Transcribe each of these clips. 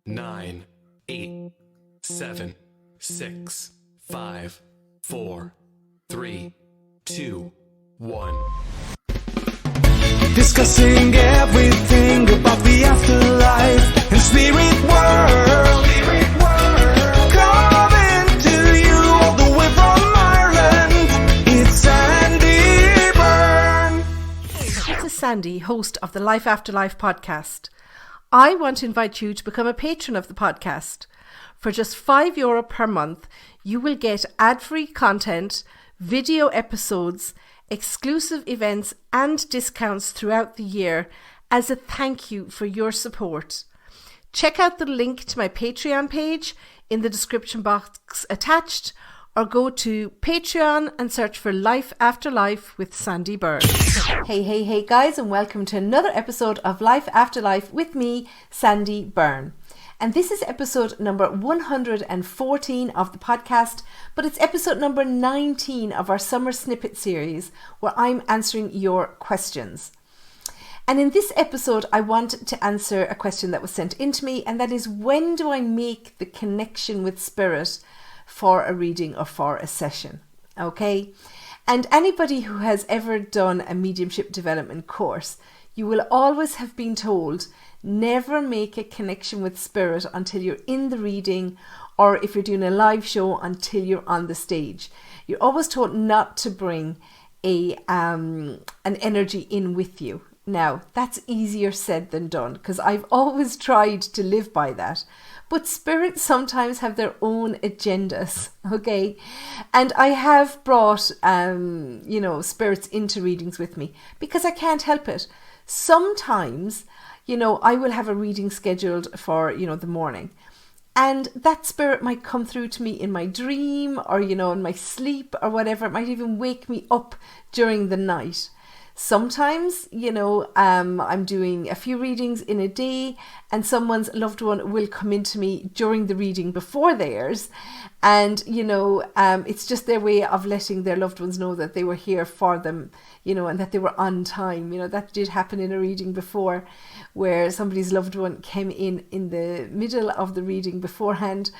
9, 8, 7, 6, 5, 4, 3, 2, 1. Discussing everything about the afterlife and spirit world. Coming to you all the way from Ireland, it's Sandie Byrne. This is Sandie, host of the Life AfterLife podcast. I want to invite you to become a patron of the podcast. For just €5 per month, you will get ad-free content, video episodes, exclusive events and discounts throughout the year as a thank you for your support. Check out the link to my Patreon page in the description box attached, or go to Patreon and search for Life After Life with Sandie Byrne. Hey guys, and welcome to another episode of Life After Life with me, Sandie Byrne. And this is episode number 114 of the podcast, but it's episode number 19 of our summer snippet series where I'm answering your questions. And in this episode, I want to answer a question that was sent in to me, and that is, when do I make the connection with spirit for a reading or for a session? Okay. And anybody who has ever done a mediumship development course, you will always have been told, never make a connection with spirit until you're in the reading, or if you're doing a live show, until you're on the stage. You're always told not to bring an energy in with you. Now, that's easier said than done, because I've always tried to live by that. But spirits sometimes have their own agendas, okay? And I have brought, spirits into readings with me because I can't help it. Sometimes, I will have a reading scheduled for, the morning. And that spirit might come through to me in my dream or, in my sleep or whatever. It might even wake me up during the night. Sometimes, I'm doing a few readings in a day and someone's loved one will come into me during the reading before theirs. And, it's just their way of letting their loved ones know that they were here for them, and that they were on time. That did happen in a reading before, where somebody's loved one came in the middle of the reading beforehand.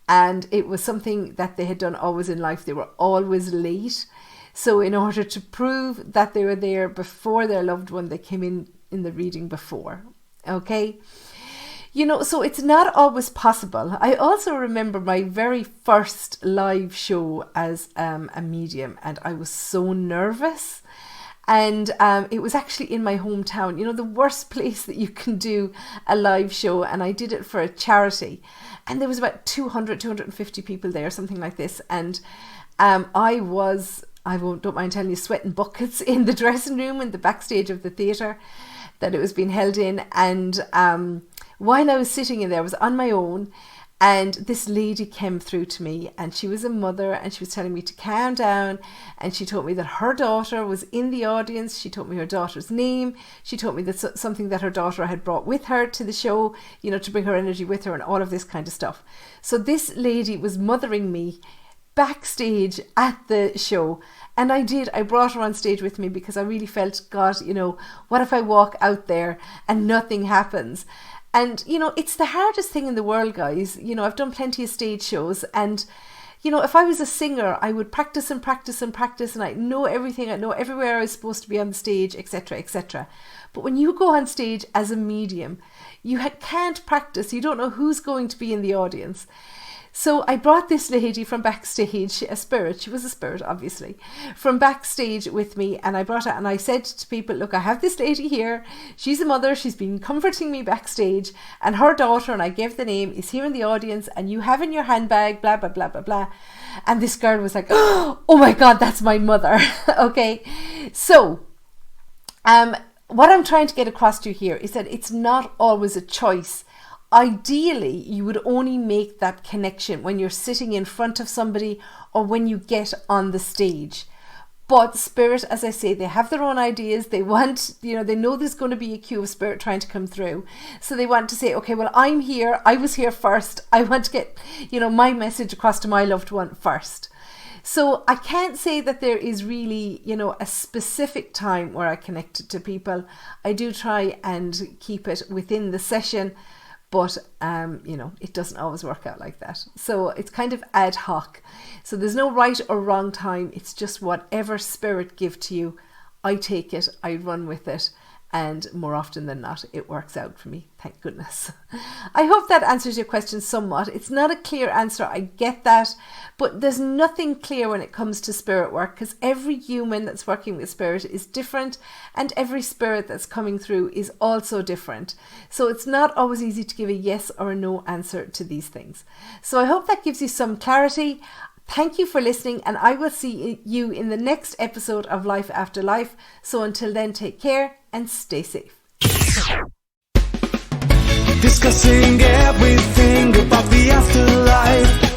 And it was something that they had done always in life. They were always late. So in order to prove that they were there before their loved one, they came in the reading before. Okay. So it's not always possible. I also remember my very first live show as a medium, and I was so nervous. And it was actually in my hometown, the worst place that you can do a live show. And I did it for a charity. And there was about 250 people there, something like this. And I don't mind telling you, sweating buckets in the dressing room in the backstage of the theatre that it was being held in. And while I was sitting in there, I was on my own, and this lady came through to me, and she was a mother, and she was telling me to calm down. And she told me that her daughter was in the audience. She told me her daughter's name. She told me that something that her daughter had brought with her to the show, to bring her energy with her and all of this kind of stuff. So this lady was mothering me backstage at the show, and I brought her on stage with me because I really felt, God, what if I walk out there and nothing happens? And it's the hardest thing in the world, guys. I've done plenty of stage shows, and if I was a singer, I would practice and practice and practice, and I know everything, I know everywhere I was supposed to be on the stage, etc., etc. But when you go on stage as a medium, you can't practice. You don't know who's going to be in the audience. So I brought this lady from backstage, a spirit, she was a spirit obviously, from backstage with me, and I brought her, and I said to people, look, I have this lady here, she's a mother, she's been comforting me backstage, and her daughter, and I gave the name, is here in the audience, and you have in your handbag, blah, blah, blah, blah, blah. And this girl was like, oh my God, that's my mother. Okay, so what I'm trying to get across to you here is that it's not always a choice. Ideally, you would only make that connection when you're sitting in front of somebody or when you get on the stage. But spirit, as I say, they have their own ideas. They want, they know there's going to be a cue of spirit trying to come through. So they want to say, okay, well, I'm here. I was here first. I want to get, my message across to my loved one first. So I can't say that there is really, a specific time where I connect to people. I do try and keep it within the session. But, it doesn't always work out like that. So it's kind of ad hoc. So there's no right or wrong time. It's just whatever spirit give to you. I take it, I run with it. And more often than not, it works out for me. Thank goodness. I hope that answers your question somewhat. It's not a clear answer, I get that. But there's nothing clear when it comes to spirit work, because every human that's working with spirit is different, and every spirit that's coming through is also different. So it's not always easy to give a yes or a no answer to these things. So I hope that gives you some clarity. Thank you for listening, and I will see you in the next episode of Life After Life. So until then, take care and stay safe. Discussing everything about the afterlife.